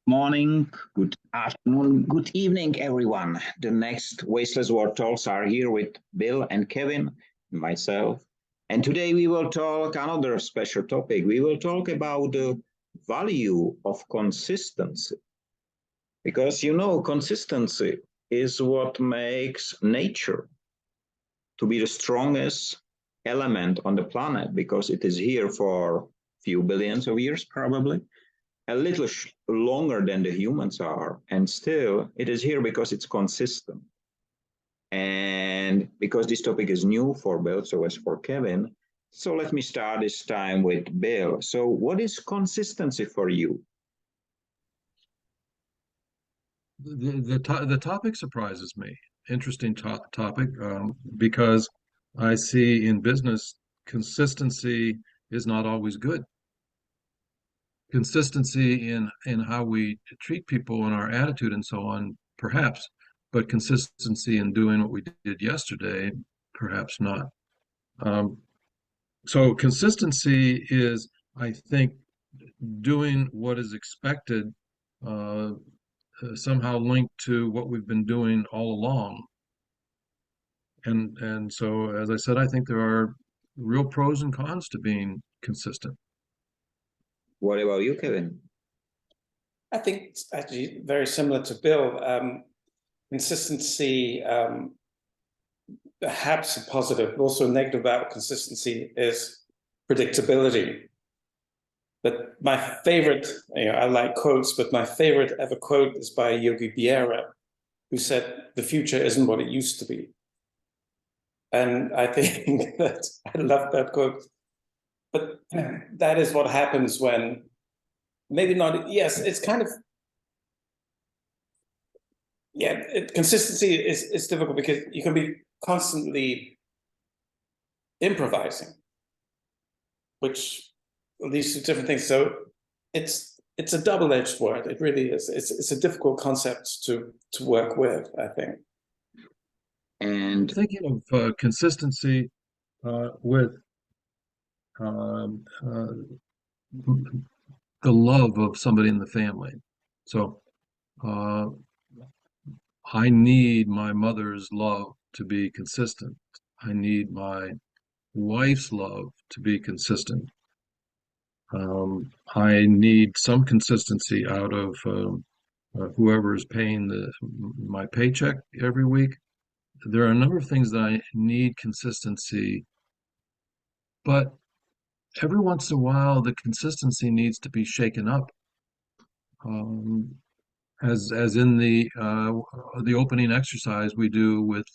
Morning, good afternoon, good evening, everyone. The next Wasteless World Talks are here with Bill and Kevin, and myself. And today we will talk another special topic. We will talk about the value of consistency. Because consistency is what makes nature to be the strongest element on the planet because it is here for a few billions of years, probably a little longer than the humans are, and still it is here because it's consistent. And because this topic is new for Bill, so as for Kevin, so let me start this time with Bill. So what is consistency for you? The topic surprises me. Interesting topic because I see in business consistency is not always good. Consistency in how we treat people and our attitude and so on, perhaps, but consistency in doing what we did yesterday, perhaps not. Um, so consistency is, I think, doing what is expected, somehow linked to what we've been doing all along. And so, as I said, I think there are real pros and cons to being consistent. What about you, Kevin? I think it's actually very similar to Bill. Consistency, perhaps a positive, also a negative about consistency is predictability. But my favorite, I like quotes, but my favorite ever quote is by Yogi Berra, who said, "The future isn't what it used to be." And I think that I love that quote. But that is what happens when maybe not, yes, it's kind of, consistency is difficult because you can be constantly improvising, which leads to different things. So it's a double-edged word. It really is. It's a difficult concept to work with, I think. And thinking of consistency with um, uh, the love of somebody in the family. So uh, I need my mother's love to be consistent. I need my wife's love to be consistent. I need some consistency out of whoever is paying my paycheck every week. There are a number of things that I need consistency, but every once in a while, the consistency needs to be shaken up. As in the opening exercise we do with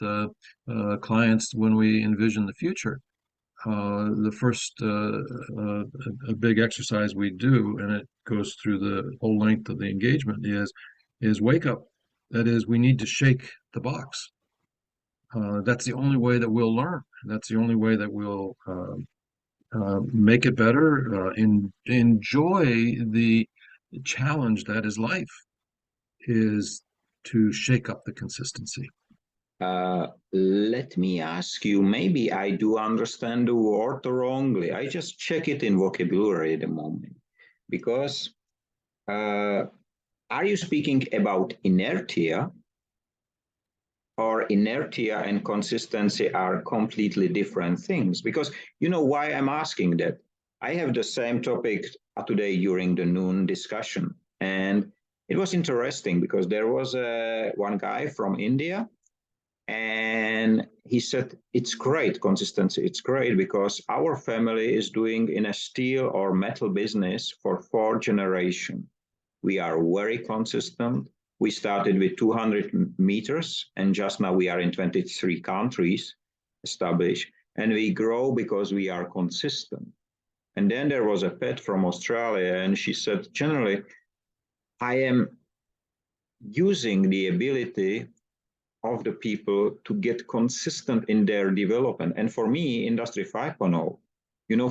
clients when we envision the future. The first a big exercise we do, and it goes through the whole length of the engagement, is wake up. That is, we need to shake the box. That's the only way that we'll learn. That's the only way that we'll make it better. Enjoy the challenge that is life, is to shake up the consistency. Let me ask you, maybe I do understand the word wrongly. I just check it in vocabulary at the moment. Because are you speaking about inertia? Or inertia and consistency are completely different things? Because you know why I'm asking that? I have the same topic today during the noon discussion. And it was interesting because there was one guy from India, and he said, it's great consistency. It's great because our family is doing in a steel or metal business for 4 generations. We are very consistent. We started with 200 meters, and just now we are in 23 countries established. And we grow because we are consistent. And then there was a pet from Australia, and she said, generally, I am using the ability of the people to get consistent in their development. And for me, Industry 5.0,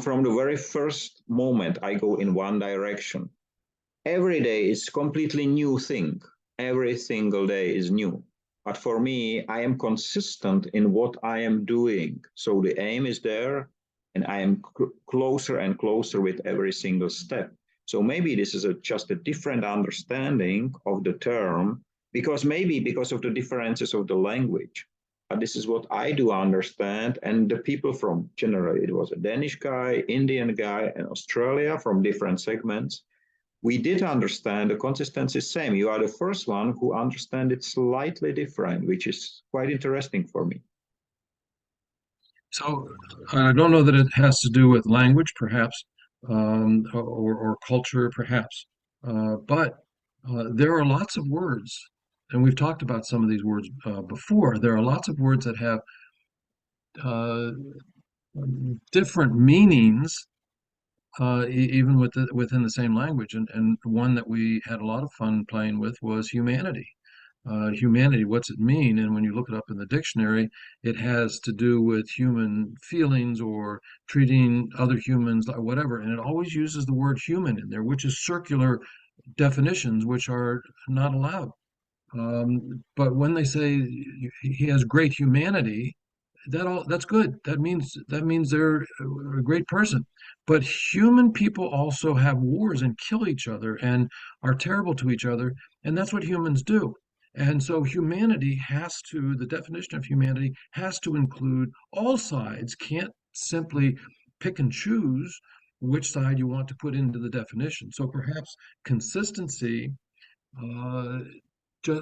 from the very first moment I go in one direction, every day is completely new thing. Every single day is new. But for me, I am consistent in what I am doing. So the aim is there, and I am closer and closer with every single step. So maybe this is just a different understanding of the term, maybe because of the differences of the language. But this is what I do understand. And the people from, generally, it was a Danish guy, Indian guy, and Australia from different segments. We did understand the consistency is same. You are the first one who understand it slightly different, which is quite interesting for me. So I don't know that it has to do with language, perhaps, or culture, perhaps, but there are lots of words, and we've talked about some of these words before. There are lots of words that have uh, different meanings, even within the same language. And one that we had a lot of fun playing with was humanity. Humanity, what's it mean? And when you look it up in the dictionary, it has to do with human feelings or treating other humans or whatever. And it always uses the word human in there, which is circular definitions, which are not allowed. But when they say he has great humanity, that's good. That means they're a great person. But human people also have wars and kill each other and are terrible to each other, and that's what humans do. And so the definition of humanity has to include all sides, can't simply pick and choose which side you want to put into the definition. So perhaps consistency, uh,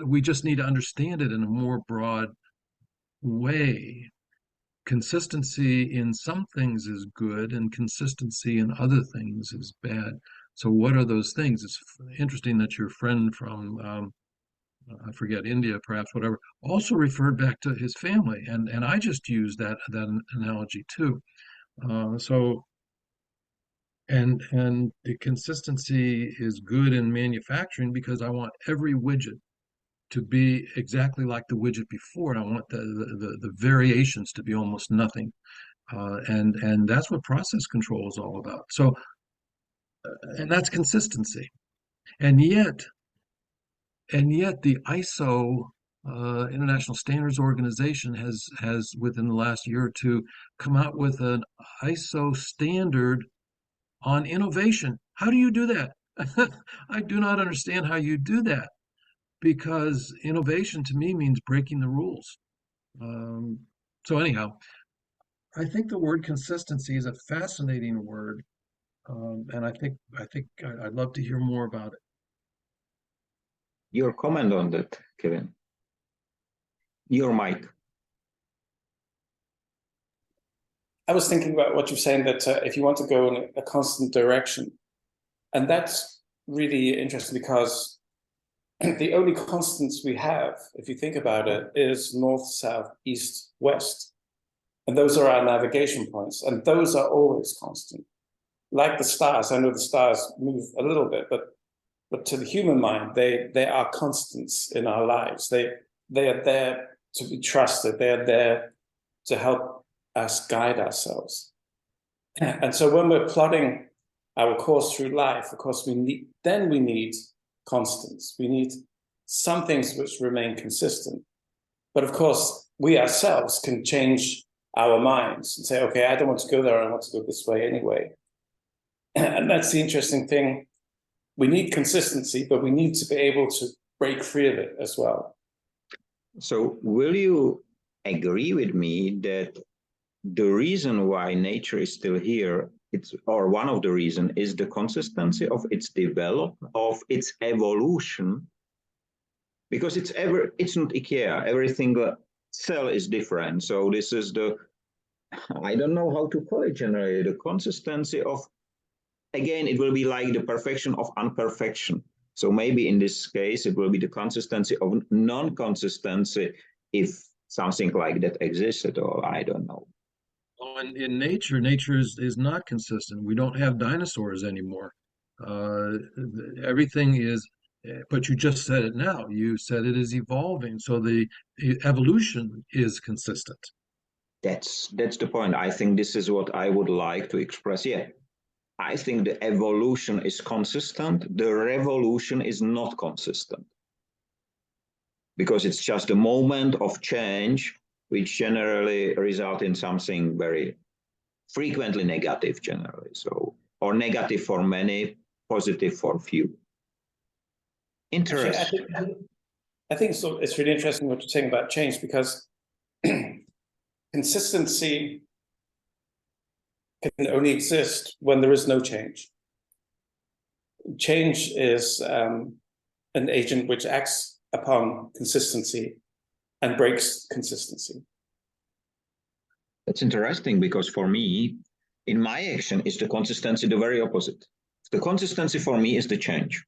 we just need to understand it in a more broad way. Consistency in some things is good, and consistency in other things is bad. So, what are those things? It's interesting that your friend from, I forget, India, perhaps, whatever, also referred back to his family, and I just used that analogy too. So, and the consistency is good in manufacturing because I want every widget to be exactly like the widget before, and I want the variations to be almost nothing. And that's what process control is all about. So, and that's consistency. And yet, the ISO International Standards Organization has within the last year or two come out with an ISO standard on innovation. How do you do that? I do not understand how you do that, because innovation to me means breaking the rules. Um, so anyhow, I think the word consistency is a fascinating word, and I'd love to hear more about it. Your comment on that, Kevin. Your mic. I was thinking about what you're saying, that if you want to go in a constant direction, and that's really interesting because the only constants we have, if you think about it, is north, south, east, west. And those are our navigation points, and those are always constant. Like the stars, I know the stars move a little bit, but to the human mind, they are constants in our lives. They are there to be trusted. They are there to help us guide ourselves. And so when we're plotting our course through life, of course, we need constants. We need some things which remain consistent. But of course, we ourselves can change our minds and say, okay, I don't want to go there. I want to go this way anyway. And that's the interesting thing. We need consistency, but we need to be able to break free of it as well. So will you agree with me that the reason why nature is still here, or one of the reasons, is the consistency of its development, of its evolution? Because it's not IKEA. Every single cell is different. So this is I don't know how to call it generally, the consistency of, again, it will be like the perfection of imperfection. So maybe in this case, it will be the consistency of non-consistency, if something like that exists at all. I don't know. Well, in nature is not consistent. We don't have dinosaurs anymore. Everything is, but you just said it now. You said it is evolving. So the evolution is consistent. That's the point. I think this is what I would like to express. Yeah, I think the evolution is consistent. The revolution is not consistent, because it's just a moment of change, which generally result in something very frequently negative generally. So, or negative for many, positive for few. Interesting. Actually, I think so. It's really interesting what you're saying about change, because consistency can only exist when there is no change. Change is an agent which acts upon consistency and breaks consistency. That's interesting, because for me, in my action, is the consistency the very opposite. The consistency for me is the change,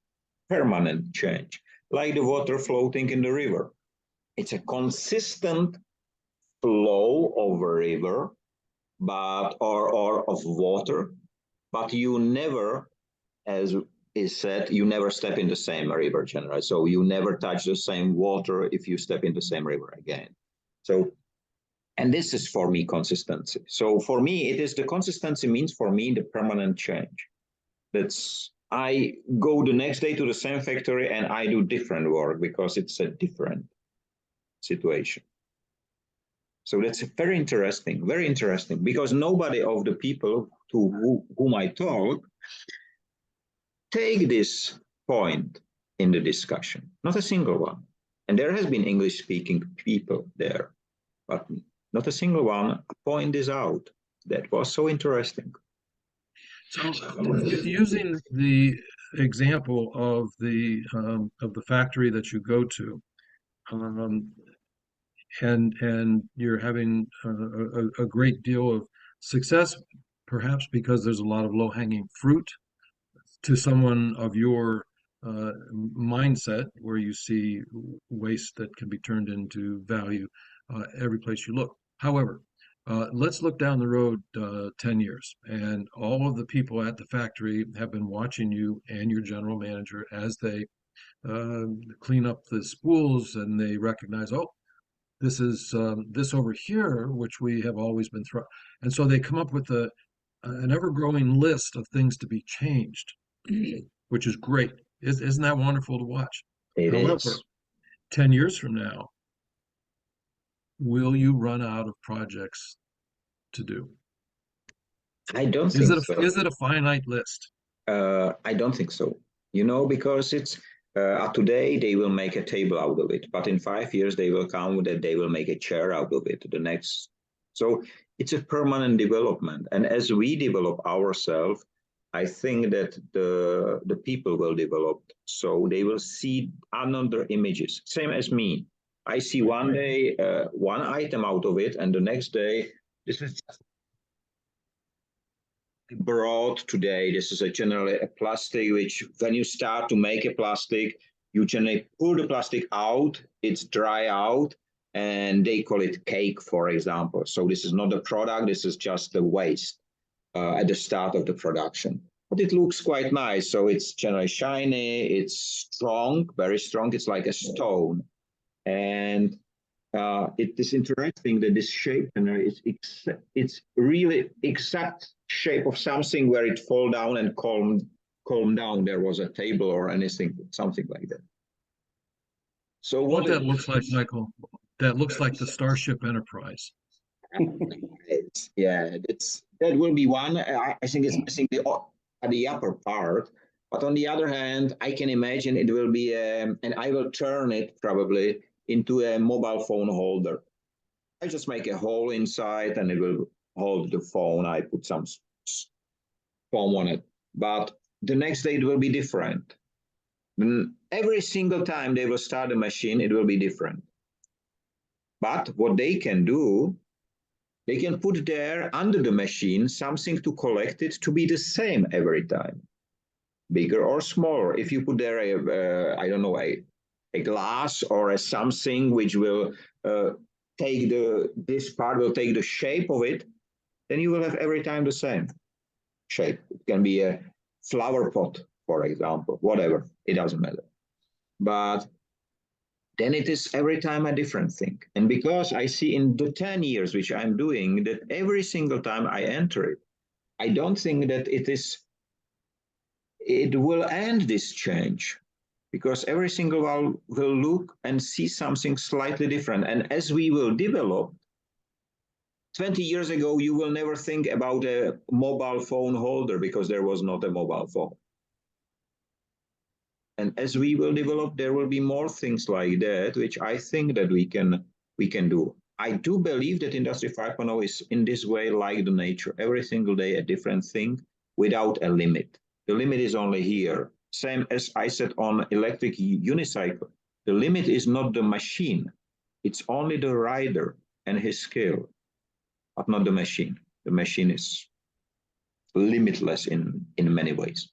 permanent change, like the water floating in the river. It's a consistent flow of a river, or of water, but you never, as is said, you never step in the same river generally. So you never touch the same water if you step in the same river again. So, and this is for me consistency. So for me, it is the consistency means for me the permanent change. That's I go the next day to the same factory and I do different work because it's a different situation. So that's very interesting, because nobody of the people to whom I talk take this point in the discussion, not a single one. And there has been English-speaking people there, but not a single one point this out. That was so interesting. So, using the example of the factory that you go to, and you're having a great deal of success, perhaps because there's a lot of low-hanging fruit to someone of your mindset, where you see waste that can be turned into value every place you look. However, let's look down the road 10 years, and all of the people at the factory have been watching you and your general manager as they clean up the spools, and they recognize, oh, this is this over here, which we have always been throwing. And so they come up with an ever-growing list of things to be changed, which is great. Isn't that wonderful to watch? However, is. 10 years from now, will you run out of projects to do? I don't think so. Is it a finite list? I don't think so. Because it's today they will make a table out of it, but in 5 years they will come that they will make a chair out of it. The next, so it's a permanent development, and as we develop ourselves, I think that the people will develop, so they will see another images. Same as me, I see one day one item out of it, and the next day this is just brought today. This is generally a plastic, which when you start to make a plastic, you generally pull the plastic out, it's dry out, and they call it cake, for example. So this is not a product, this is just the waste at the start of the production. But it looks quite nice. So it's generally shiny, it's strong, very strong. It's like a stone. And it is interesting that this shape it's really exact shape of something where it fall down and calm down. There was a table or anything, something like that. So what that looks like, Michael, that looks like the Starship Enterprise. That will be one. I think it's missing the upper part, but on the other hand, I can imagine it will be and I will turn it probably into a mobile phone holder. I just make a hole inside and it will hold the phone. I put some foam on it, but the next day it will be different. Every single time they will start the machine, it will be different. But what they can do, they can put there under the machine something to collect it to be the same every time, bigger or smaller. If you put there I don't know, a glass or a something which will take this part will take the shape of it, then you will have every time the same shape. It can be a flower pot, for example, whatever, it doesn't matter. But then it is every time a different thing. And because I see in the 10 years which I'm doing that every single time I enter it, I don't think that it will end this change, because every single one will look and see something slightly different. And as we will develop, 20 years ago, you will never think about a mobile phone holder because there was not a mobile phone. And as we will develop, there will be more things like that, which I think that we can do. I do believe that Industry 5.0 is in this way like the nature. Every single day a different thing without a limit. The limit is only here. Same as I said on electric unicycle. The limit is not the machine. It's only the rider and his skill, but not the machine. The machine is limitless in many ways.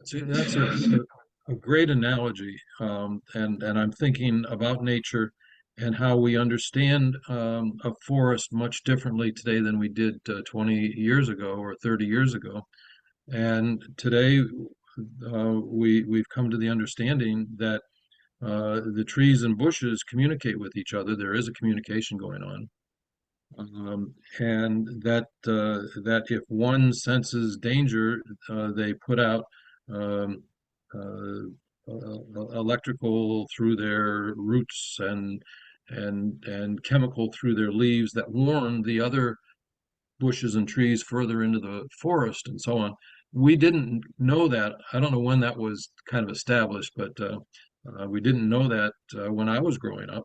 See, that's a great analogy, and I'm thinking about nature and how we understand a forest much differently today than we did 20 years ago or 30 years ago. And today, we've come to the understanding that the trees and bushes communicate with each other. There is a communication going on, and that if one senses danger, they put out um, electrical through their roots and chemical through their leaves that warn the other bushes and trees further into the forest and so on. We didn't know that. I don't know when that was kind of established, but we didn't know that when I was growing up.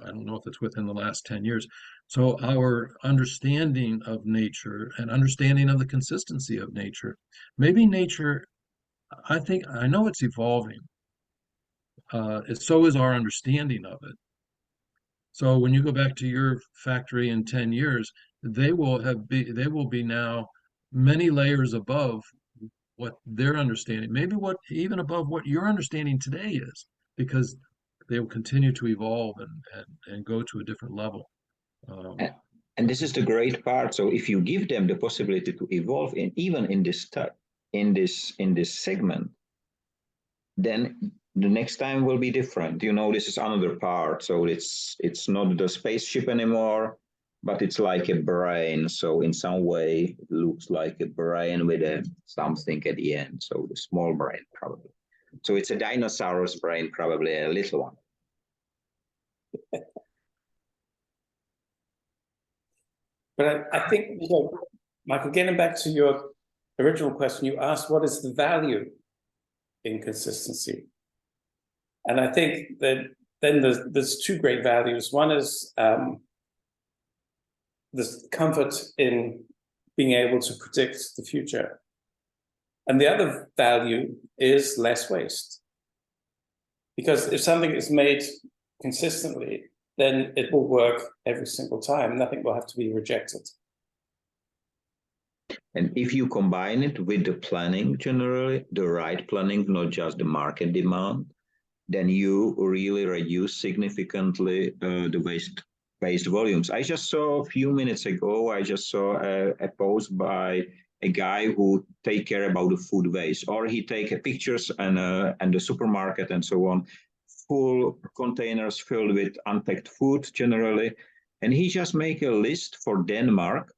I don't know if it's within the last 10 years. So our understanding of nature and understanding of the consistency of nature, maybe nature, I know it's evolving. So is our understanding of it. So when you go back to your factory in 10 years, they will be now many layers above what they're understanding, maybe what even above what your understanding today is, because they will continue to evolve and go to a different level. And this is the great part. So if you give them the possibility to evolve even in this segment, then the next time will be different. This is another part. So it's not the spaceship anymore, but it's like a brain. So in some way, it looks like a brain with something at the end. So the small brain probably. So it's a dinosaur's brain, probably a little one. But I think, Michael, getting back to your original question, you asked what is the value in consistency? And I think that then there's two great values. One is this comfort in being able to predict the future. And the other value is less waste. Because if something is made consistently, then it will work every single time. Nothing will have to be rejected. And if you combine it with the planning, generally, the right planning, not just the market demand, then you really reduce significantly the waste volumes. I just saw a few minutes ago, I just saw a post by a guy who take care about the food waste, or he take pictures and the supermarket and so on, full containers filled with unpacked food generally. And he just make a list for Denmark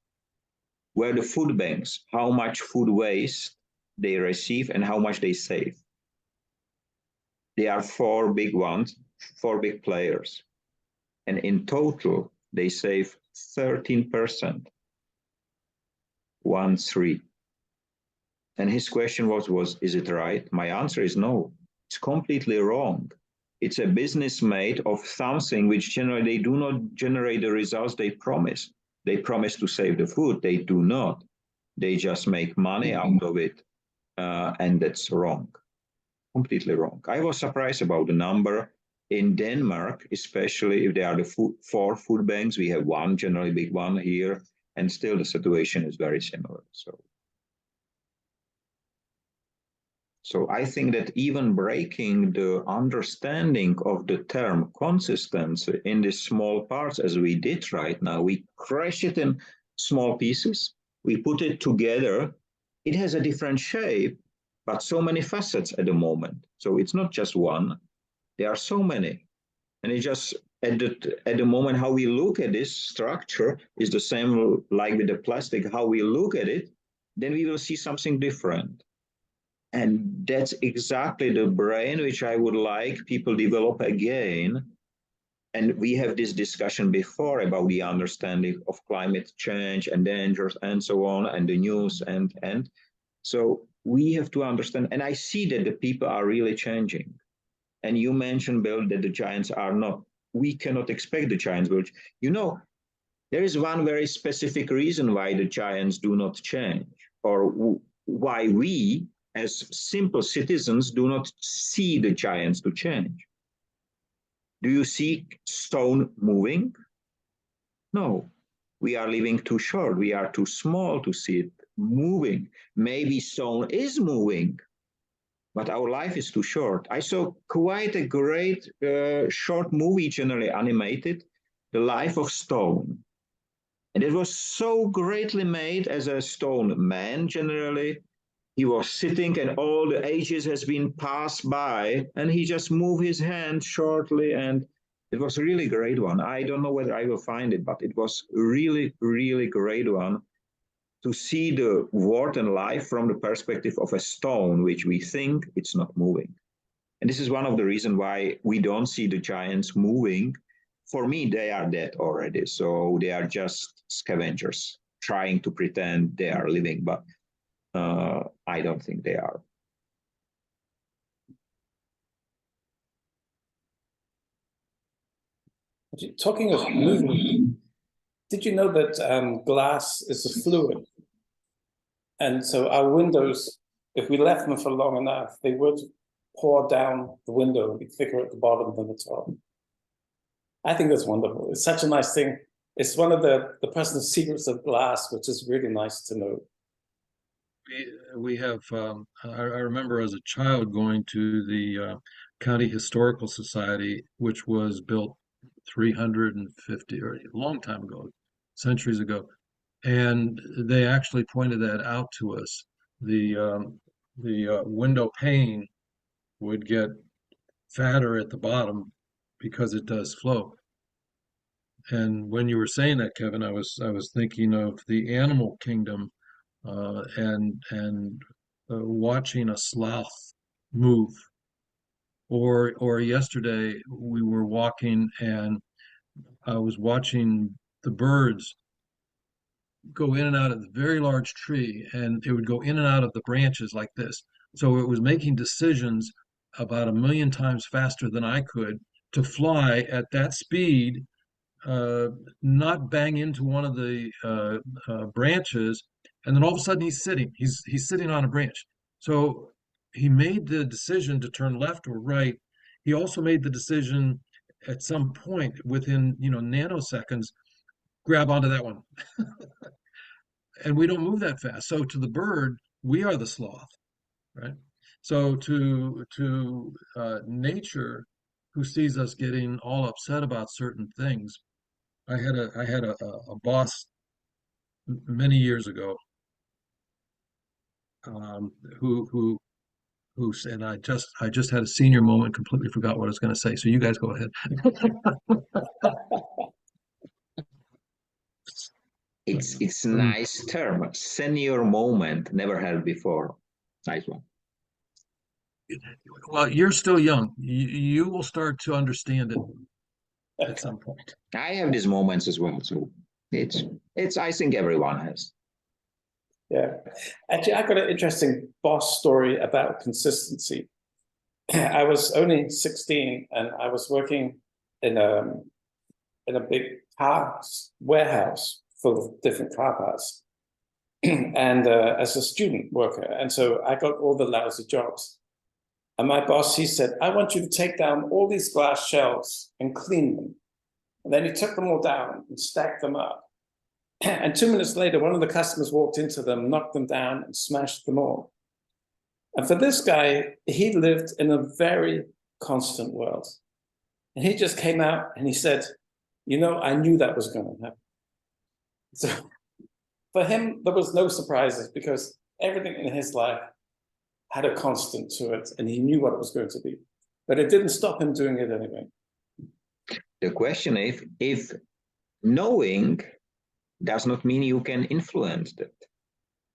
where the food banks, how much food waste they receive and how much they save. There are four big ones, four big players. And in total, they save 13%. 1-3. And his question was, is it right? My answer is no. It's completely wrong. It's a business made of something which generally they do not generate the results they promise. They promise to save the food. They do not. They just make money out of it. And that's wrong. Completely wrong. I was surprised about the number. In Denmark, especially if there are the four food banks, we have one generally big one here, and still the situation is very similar. So I think that even breaking the understanding of the term consistency in these small parts, as we did right now, we crash it in small pieces, we put it together, it has a different shape, but so many facets at the moment. So it's not just one, there are so many. And it's just at the moment how we look at this structure is the same like with the plastic, how we look at it, then we will see something different. And that's exactly the brain which I would like people develop again. And we have this discussion before about the understanding of climate change and dangers and so on, and the news and so we have to understand, and I see that the people are really changing. And you mentioned, Bill, that the giants are not, we cannot expect the giants, but you know, there is one very specific reason why the giants do not change, or why we, as simple citizens, do not see the giants to change. Do you see stone moving? No, we are living too short. We are too small to see it moving. Maybe stone is moving, but our life is too short. I saw quite a great short movie, generally animated, The Life of Stone. And it was so greatly made as a stone man, generally. He was sitting and all the ages has been passed by and he just moved his hand shortly, and it was a really great one. I don't know whether I will find it, but it was really, really great one to see the world and life from the perspective of a stone, which we think it's not moving. And this is one of the reasons why we don't see the giants moving. For me, they are dead already. So they are just scavengers trying to pretend they are living, but I don't think they are. Talking of movement, did you know that glass is a fluid? And so our windows, if we left them for long enough, they would pour down the window and be thicker at the bottom than the top. I think that's wonderful. It's such a nice thing. It's one of the personal secrets of glass, which is really nice to know. We have, I remember as a child going to the County Historical Society, which was built 350 or a long time ago, centuries ago. And they actually pointed that out to us. The window pane would get fatter at the bottom because it does flow. And when you were saying that, Kevin, I was thinking of the animal kingdom and watching a sloth move. Or yesterday we were walking and I was watching the birds go in and out of the very large tree, and it would go in and out of the branches like this. So it was making decisions about 1,000,000 times faster than I could to fly at that speed, not bang into one of the branches, and then all of a sudden he's sitting. He's sitting on a branch. So he made the decision to turn left or right. He also made the decision at some point within nanoseconds, grab onto that one. And we don't move that fast. So to the bird, we are the sloth, right? So to nature, who sees us getting all upset about certain things. I had a boss many years ago, who and I just had a senior moment, completely forgot what I was going to say. So you guys go ahead. It's a nice term, senior moment, never heard before. Nice one. Well, you're still young. You will start to understand it at some point. I have these moments as well, so it's I think everyone has. Yeah, actually, I got an interesting boss story about consistency. I was only 16, and I was working in a big car warehouse full of different car parts, and as a student worker, and so I got all the lousy jobs. And my boss, he said, "I want you to take down all these glass shelves and clean them." And then he took them all down and stacked them up. And 2 minutes later, one of the customers walked into them, knocked them down, and smashed them all. And for this guy, he lived in a very constant world. And he just came out and he said, I knew that was going to happen. So for him, there was no surprises because everything in his life had a constant to it, and he knew what it was going to be. But it didn't stop him doing it anyway. The question is, if knowing does not mean you can influence that.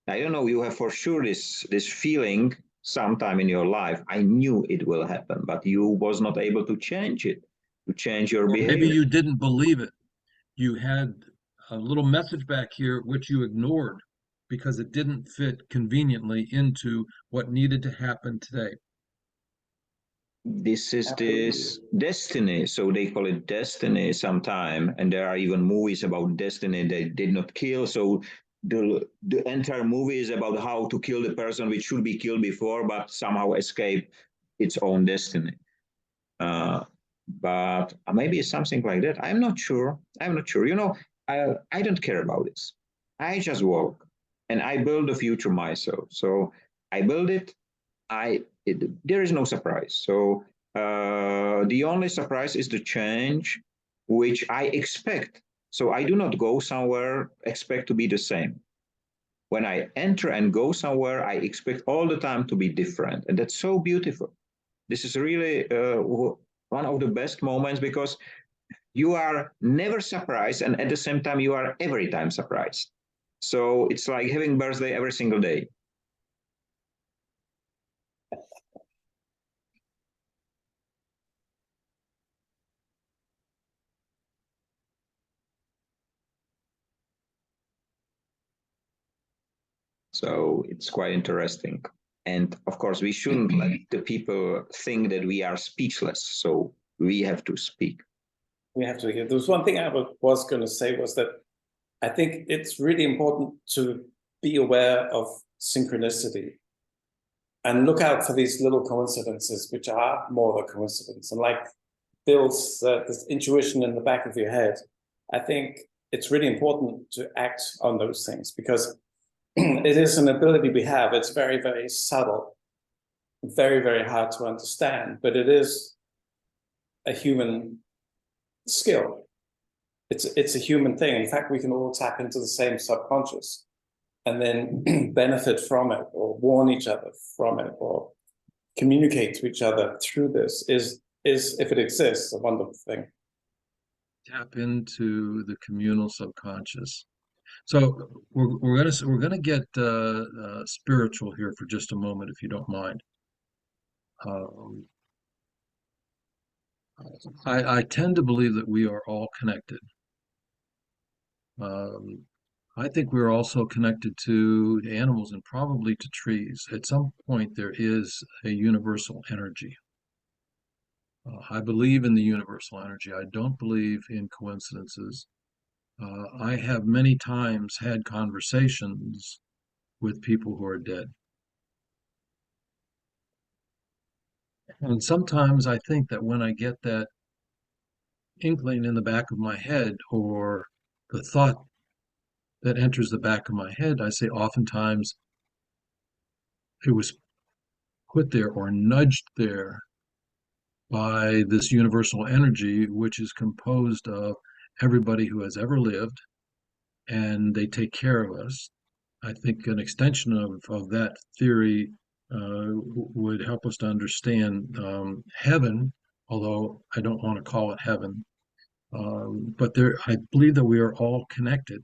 I don't know, you have for sure this feeling sometime in your life, I knew it will happen, but you was not able to change it, to change your behavior. Maybe you didn't believe it. You had a little message back here which you ignored. because it didn't fit conveniently into what needed to happen today. This is this destiny, so they call it destiny sometime, and there are even movies about destiny they did not kill. So the entire movie is about how to kill the person which should be killed before, but somehow escape its own destiny. But maybe it's something like that. I'm not sure. I'm not sure. You know, I don't care about this. I just walk, and I build the future myself. So I build it. There is no surprise. So the only surprise is the change, which I expect. So I do not go somewhere expect to be the same. When I enter and go somewhere, I expect all the time to be different, and that's so beautiful. This is really one of the best moments because you are never surprised, and at the same time, you are every time surprised. So it's like having birthday every single day. So it's quite interesting. And of course, we shouldn't let the people think that we are speechless. So we have to speak. We have to. There was one thing I was going to say was that I think it's really important to be aware of synchronicity and look out for these little coincidences, which are more of a coincidence. And like Bill's this intuition in the back of your head, I think it's really important to act on those things because it is an ability we have. It's very, very subtle, very, very hard to understand, but it is a human skill. It's a human thing. In fact, we can all tap into the same subconscious and then benefit from it or warn each other from it or communicate to each other through this is if it exists, a wonderful thing. Tap into the communal subconscious. So we're gonna get spiritual here for just a moment, if you don't mind. I tend to believe that we are all connected. I think we're also connected to animals and probably to trees. At some point, there is a universal energy. I believe in the universal energy. I don't believe in coincidences. I have many times had conversations with people who are dead. And sometimes I think that when I get that inkling in the back of my head or the thought that enters the back of my head, I say oftentimes it was put there or nudged there by this universal energy, which is composed of everybody who has ever lived, and they take care of us. I think an extension of that theory would help us to understand heaven, although I don't want to call it heaven. But I believe that we are all connected,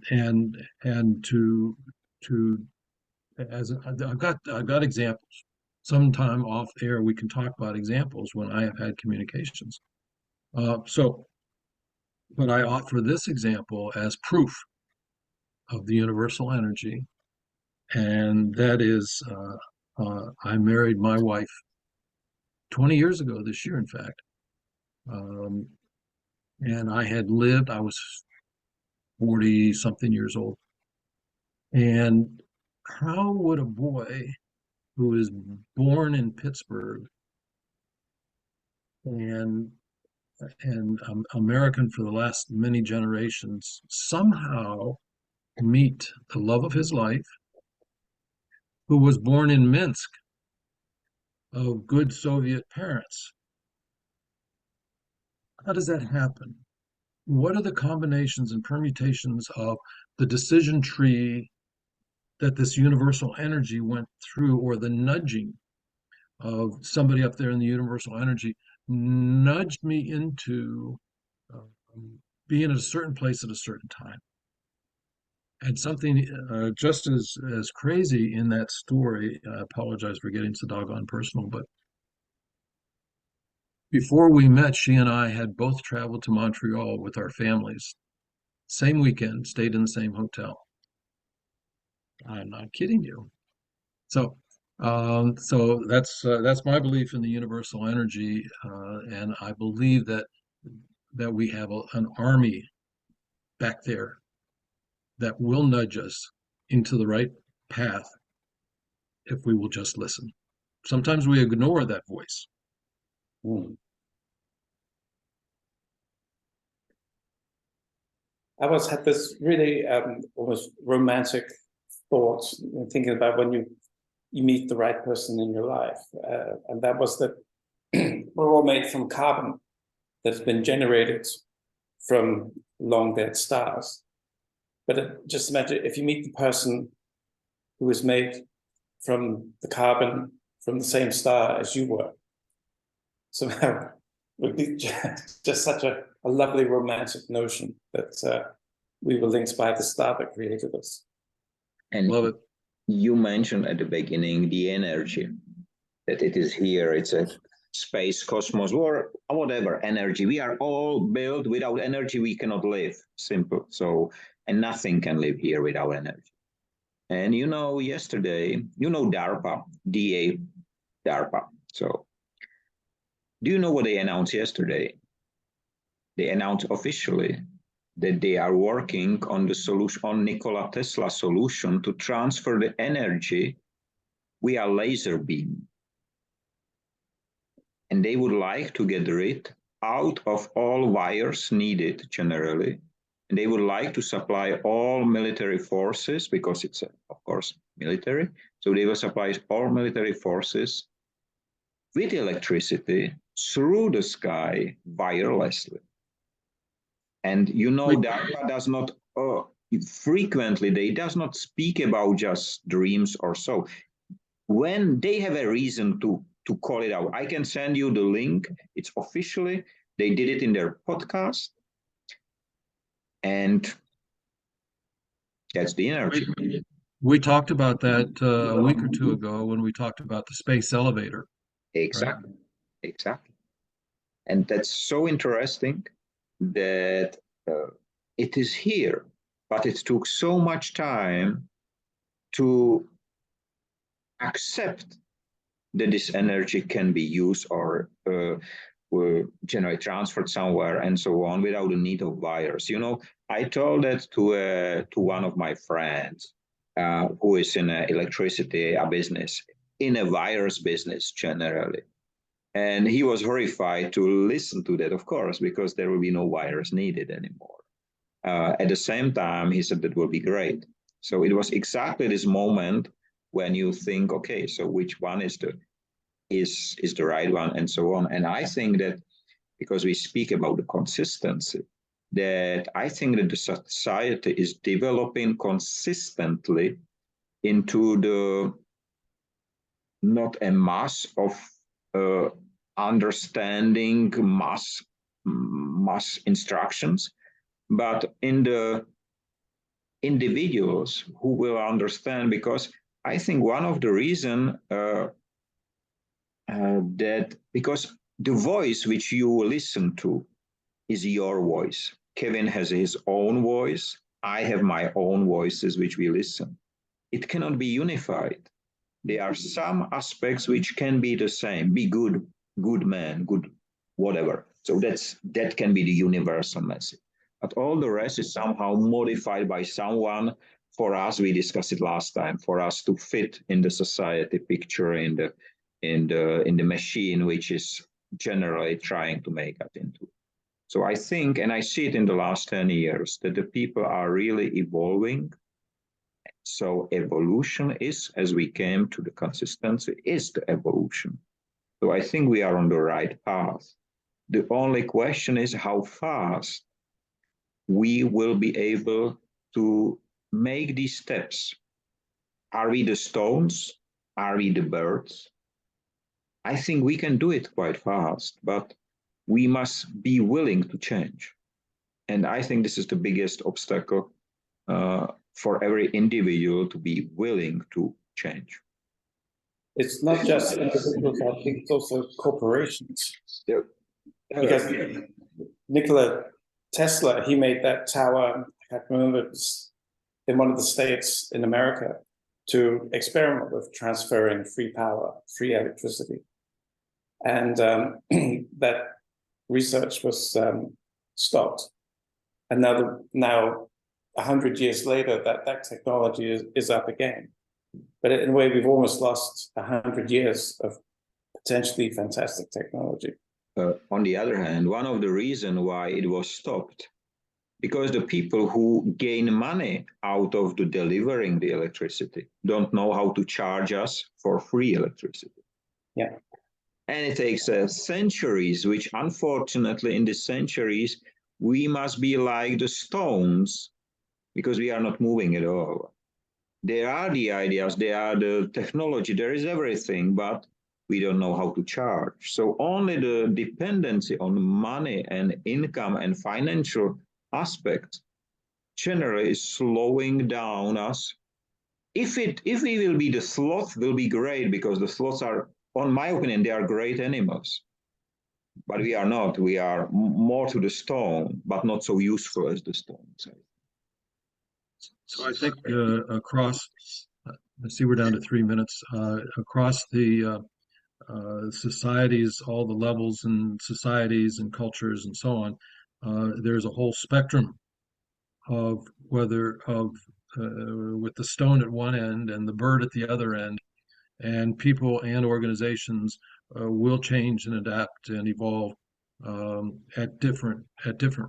and as I've got examples. Sometime off air, we can talk about examples when I have had communications. But I offer this example as proof of the universal energy, and that is I married my wife 20 years ago this year, in fact. And I was 40 something years old. And how would a boy who is born in Pittsburgh and American for the last many generations somehow meet the love of his life, who was born in Minsk of good Soviet parents? How does that happen? What are the combinations and permutations of the decision tree that this universal energy went through, or the nudging of somebody up there in the universal energy nudged me into being at a certain place at a certain time? And something just as crazy in that story, I apologize for getting so doggone personal, but before we met, she and I had both traveled to Montreal with our families. same weekend, stayed in the same hotel. I'm not kidding you. So, so that's my belief in the universal energy, and I believe that we have an army back there that will nudge us into the right path if we will just listen. Sometimes we ignore that voice. Hmm. I had this really almost romantic thought thinking about when you meet the right person in your life, and that was that we're all made from carbon that's been generated from long dead stars. But just imagine if you meet the person who is made from the carbon from the same star as you were. So that would be just such a lovely romantic notion that we were linked by the star that created us. And Love it. you mentioned at the beginning the energy, that it is here, it's a space, cosmos, or whatever energy. We are all built. Without energy, we cannot live. Simple. So, and nothing can live here without energy. And you know, yesterday, you know, DARPA, DARPA. So, do you know what they announced yesterday? They announced officially that they are working on the solution, on Nikola Tesla solution to transfer the energy via laser beam. And they would like to get rid out of all wires needed generally. And they would like to supply all military forces, because it's, of course, military. So they will supply all military forces with electricity through the sky wirelessly. And you know, DARPA does not, frequently, they does not speak about just dreams or so. When they have a reason to call it out, I can send you the link. It's officially, they did it in their podcast. And that's the energy. We talked about that a week or two ago when we talked about the space elevator. Exactly. Right? Exactly. And that's so interesting that it is here, but it took so much time to accept that this energy can be used or generally transferred somewhere and so on without the need of wires. You know, I told that to one of my friends who is in electricity business, in a wires business generally. And he was horrified to listen to that, of course, because there will be no wires needed anymore. At the same time, he said that will be great. So it was exactly this moment when you think, okay, so which one is the right one, and so on. And I think that because we speak about the consistency, that I think that the society is developing consistently into the not a mass of understanding mass instructions, but in the individuals who will understand. Because I think one of the reasons that because the voice which you listen to is your voice. Kevin has his own voice. I have my own voices which we listen. It cannot be unified. There are some aspects which can be the same, be good man, good whatever. So that can be the universal message. But all the rest is somehow modified by someone. For us, we discussed it last time, for us to fit in the society picture, in the machine which is generally trying to make us into. So I think, and I see it in the last 10 years, that the people are really evolving. So evolution is, as we came to the consistency, is the evolution. So I think we are on the right path. The only question is how fast we will be able to make these steps. Are we the stones? Are we the birds? I think we can do it quite fast, but we must be willing to change. And I think this is the biggest obstacle for every individual to be willing to change. It's not just individuals, I think it's also corporations. Because Nikola Tesla, he made that tower, I can't remember, it was in one of the states in America, to experiment with transferring free power, free electricity. And that research was stopped. And now 100 years later, that technology is up again. But in a way, we've almost lost 100 years of potentially fantastic technology. On the other hand, one of the reasons why it was stopped, because the people who gain money out of the delivering the electricity don't know how to charge us for free electricity. Yeah. And it takes centuries, which unfortunately in the centuries, we must be like the stones because we are not moving at all. There are the ideas, there are the technology, there is everything, but we don't know how to charge. So only the dependency on money and income and financial aspect generally is slowing down us. If we will be the sloth, will be great, because the sloths are, on my opinion, they are great animals. But we are not. We are more to the stone, but not so useful as the stones. So I think across, I see we're down to 3 minutes, across the societies, all the levels and societies and cultures and so on, there's a whole spectrum of with the stone at one end and the bird at the other end, and people and organizations will change and adapt and evolve at different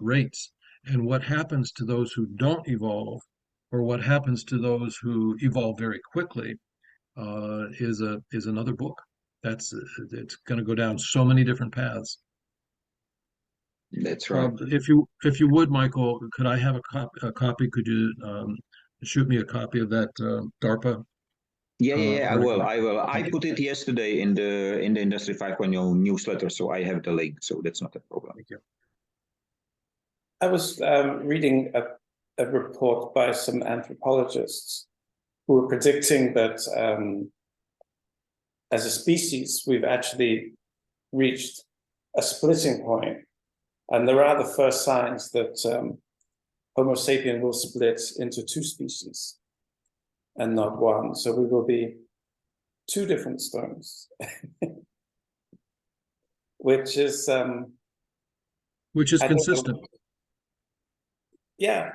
rates. And what happens to those who don't evolve, or what happens to those who evolve very quickly, is another book. It's going to go down so many different paths. That's right. If you would, Michael, could I have a copy? Could you shoot me a copy of that DARPA? Yeah, I will. article? I put it yesterday in the Industry 5.0 newsletter, so I have the link, so that's not a problem. Thank you. I was reading a report by some anthropologists who were predicting that as a species, we've actually reached a splitting point. And there are the first signs that Homo sapien will split into two species and not one. So we will be two different stones, which is consistent. Yeah.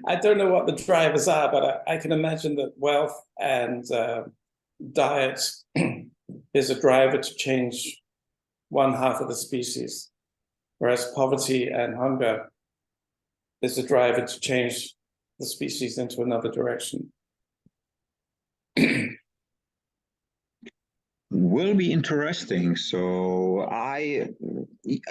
I don't know what the drivers are, but I can imagine that wealth and diet is a driver to change one half of the species, whereas poverty and hunger is a driver to change the species into another direction. Will be interesting. So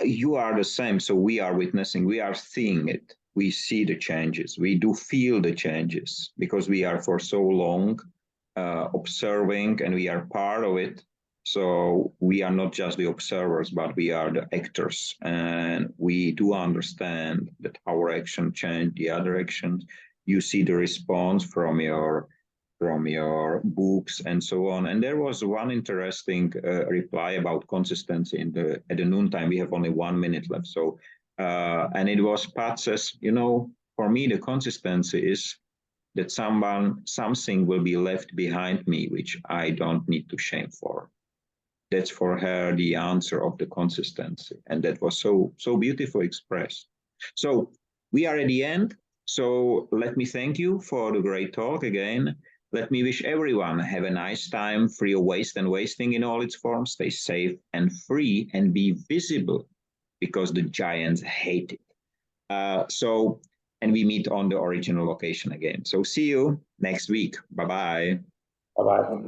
you are the same. So we are witnessing, we are seeing it. We see the changes. We do feel the changes because we are for so long observing, and we are part of it. So we are not just the observers, but we are the actors, and we do understand that our action changed the other actions. You see the response from your books and so on. And there was one interesting reply about consistency at the noontime. We have only 1 minute left. So, and it was Pat says, for me, the consistency is that something will be left behind me, which I don't need to shame for. That's for her the answer of the consistency. And that was so beautifully expressed. So we are at the end. So let me thank you for the great talk again. Let me wish everyone have a nice time, free of waste and wasting in all its forms. Stay safe and free and be visible, because the giants hate it. And we meet on the original location again. So see you next week. Bye-bye. Bye-bye.